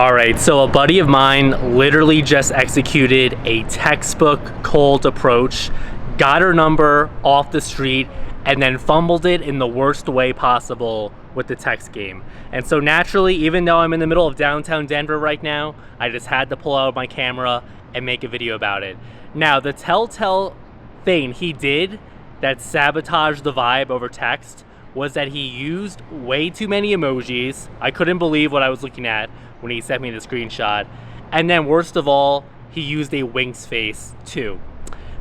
Alright, so a buddy of mine literally just executed a textbook cold approach, got her number off the street, and then fumbled it in the worst way possible with the text game. And so naturally, even though I'm in the middle of downtown Denver right now, I just had to pull out my camera and make a video about it. Now, the telltale thing he did that sabotaged the vibe over text was that he used way too many emojis. I couldn't believe what I was looking at when he sent me the screenshot. And then worst of all, he used a winks face too.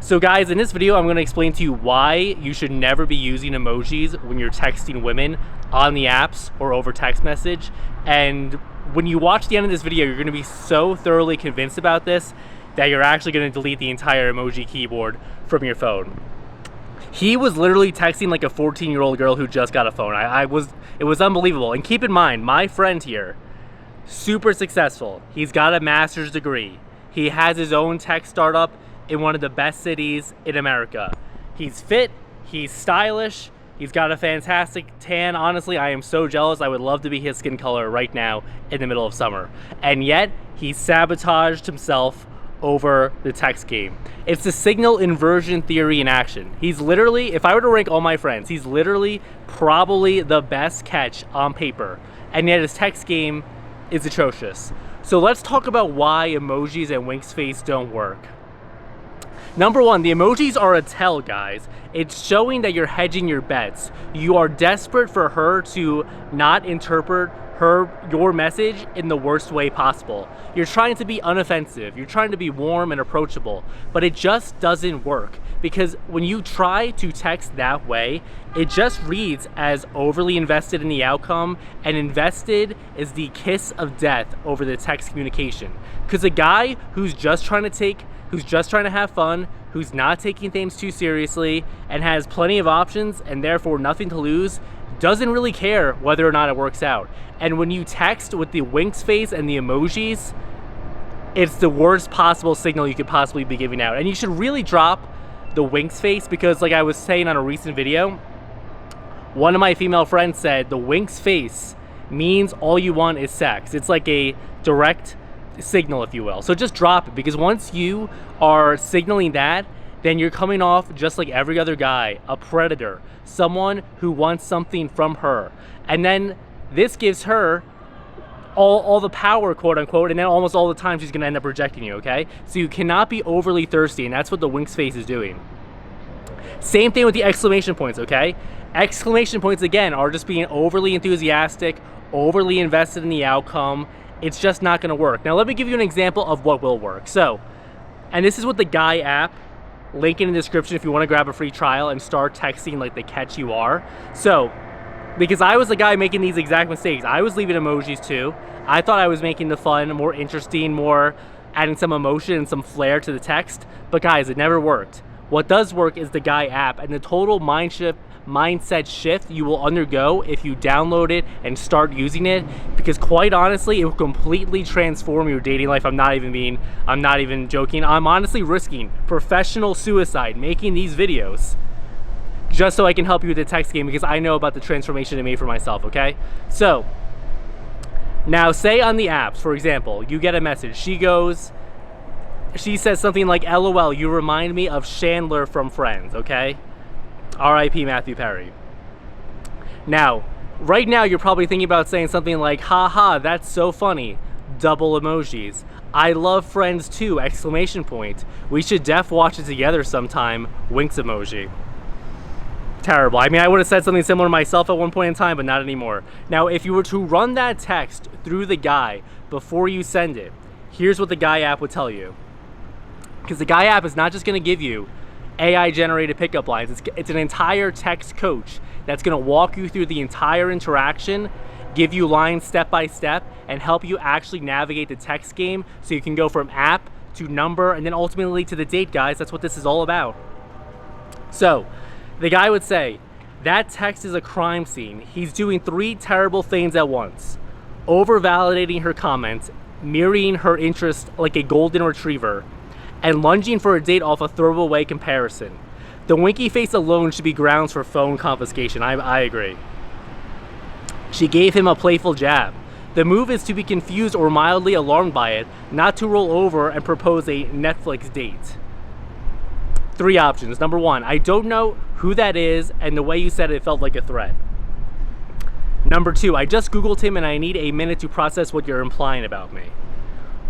So guys, in this video, I'm gonna explain to you why you should never be using emojis when you're texting women on the apps or over text message. And when you watch the end of this video, you're gonna be so thoroughly convinced about this that you're actually gonna delete the entire emoji keyboard from your phone. He was literally texting like a 14-year-old girl who just got a phone. It was unbelievable. And keep in mind, my friend here, super successful. He's got a master's degree. He has his own tech startup in one of the best cities in America. He's fit, he's stylish, he's got a fantastic tan. Honestly, I am so jealous. I would love to be his skin color right now in the middle of summer. And yet, he sabotaged himself over the text game. It's the signal inversion theory in action. He's literally, if I were to rank all my friends, he's literally probably the best catch on paper. And yet his text game is atrocious. So let's talk about why emojis and winks face don't work. Number one, the emojis are a tell, guys. It's showing that you're hedging your bets. You are desperate for her to not interpret your message in the worst way possible. You're trying to be unoffensive. You're trying to be warm and approachable, but it just doesn't work because when you try to text that way, it just reads as overly invested in the outcome, and invested is the kiss of death over the text communication. Because a guy who's just trying to have fun, who's not taking things too seriously, and has plenty of options and therefore nothing to lose, doesn't really care whether or not it works out. And when you text with the winks face and the emojis, it's the worst possible signal you could possibly be giving out. And you should really drop the winks face because, like I was saying on a recent video, one of my female friends said the winks face means all you want is sex. It's like a direct signal, if you will. So just drop it, because once you are signaling that, then you're coming off just like every other guy, a predator, someone who wants something from her. And then this gives her all the power, quote unquote, and then almost all the time she's gonna end up rejecting you, okay? So you cannot be overly thirsty, and that's what the winks face is doing. Same thing with the exclamation points, okay? Exclamation points, again, are just being overly enthusiastic, overly invested in the outcome. It's just not gonna work. Now let me give you an example of what will work. So, and this is with the Guy app, link in the description if you wanna grab a free trial and start texting like the catch you are. So, because I was the guy making these exact mistakes. I was leaving emojis too. I thought I was making the fun more interesting, more adding some emotion and some flair to the text, but guys, it never worked. What does work is the Guy app, and the total mindset shift you will undergo if you download it and start using it, because quite honestly, it will completely transform your dating life. I'm not even joking. I'm honestly risking professional suicide making these videos just so I can help you with the text game, because I know about the transformation it made for myself, okay? So, now say on the apps, for example, you get a message. She says something like, LOL, you remind me of Chandler from Friends, okay? R.I.P. Matthew Perry. Now, right now you're probably thinking about saying something like, haha, that's so funny, double emojis. I love Friends too, exclamation point. We should def watch it together sometime, winks emoji. Terrible. I mean, I would have said something similar to myself at one point in time, but not anymore. Now, if you were to run that text through the Guy before you send it, here's what the Guy app would tell you. Because the Guy app is not just going to give you AI-generated pickup lines. It's an entire text coach that's going to walk you through the entire interaction, give you lines step by step, and help you actually navigate the text game so you can go from app to number and then ultimately to the date, guys. That's what this is all about. So, the Guy would say, that text is a crime scene. He's doing 3 terrible things at once. Over-validating her comments, mirroring her interest like a golden retriever, and lunging for a date off a throwaway comparison. The winky face alone should be grounds for phone confiscation. I agree. She gave him a playful jab. The move is to be confused or mildly alarmed by it, not to roll over and propose a Netflix date. 3 options. Number 1, I don't know who that is, and the way you said it felt like a threat. Number 2, I just Googled him and I need a minute to process what you're implying about me.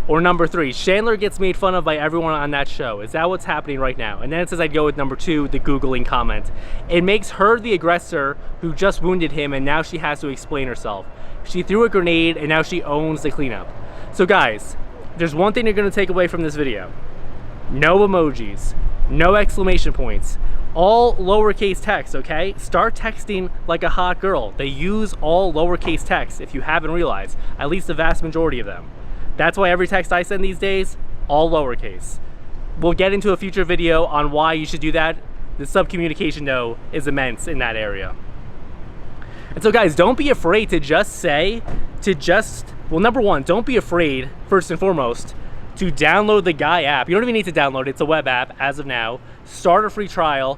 Or number 3, Chandler gets made fun of by everyone on that show. Is that what's happening right now? And then it says I'd go with number 2, the Googling comment. It makes her the aggressor who just wounded him, and now she has to explain herself. She threw a grenade and now she owns the cleanup. So guys, there's one thing you're gonna take away from this video. No emojis, no exclamation points, all lowercase text, okay? Start texting like a hot girl. They use all lowercase text, if you haven't realized, at least the vast majority of them. That's why every text I send these days, all lowercase. We'll get into a future video on why you should do that. The sub-communication though is immense in that area. And so guys, don't be afraid to well, number 1, don't be afraid, first and foremost, to download the Guy app. You don't even need to download it, it's a web app as of now. Start a free trial,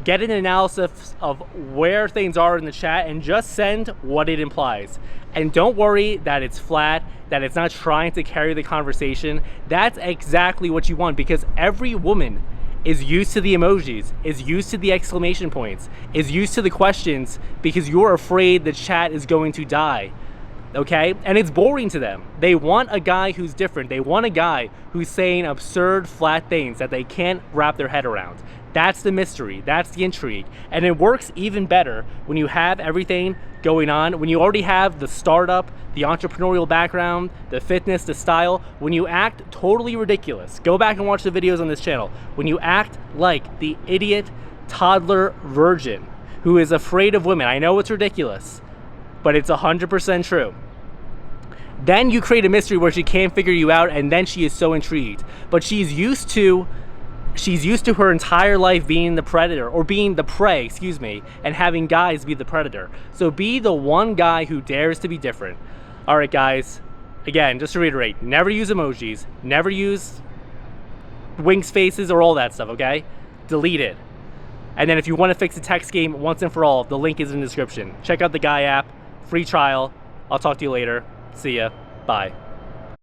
get an analysis of where things are in the chat, and just send what it implies. And don't worry that it's flat, that it's not trying to carry the conversation. That's exactly what you want, because every woman is used to the emojis, is used to the exclamation points, is used to the questions, because you're afraid the chat is going to die, okay? And it's boring to them. They want a guy who's different. They want a guy who's saying absurd, flat things that they can't wrap their head around. That's the mystery, that's the intrigue. And it works even better when you have everything going on, when you already have the startup, the entrepreneurial background, the fitness, the style, when you act totally ridiculous. Go back and watch the videos on this channel. When you act like the idiot toddler virgin who is afraid of women. I know it's ridiculous, but it's 100% true. Then you create a mystery where she can't figure you out, and then she is so intrigued. But she's used to her entire life being the predator, or being the prey, excuse me, and having guys be the predator. So be the one guy who dares to be different. All right, guys, again, just to reiterate, never use emojis, never use winks, faces, or all that stuff, okay? Delete it. And then if you want to fix the text game once and for all, the link is in the description. Check out the Guy app, free trial. I'll talk to you later. See ya. Bye.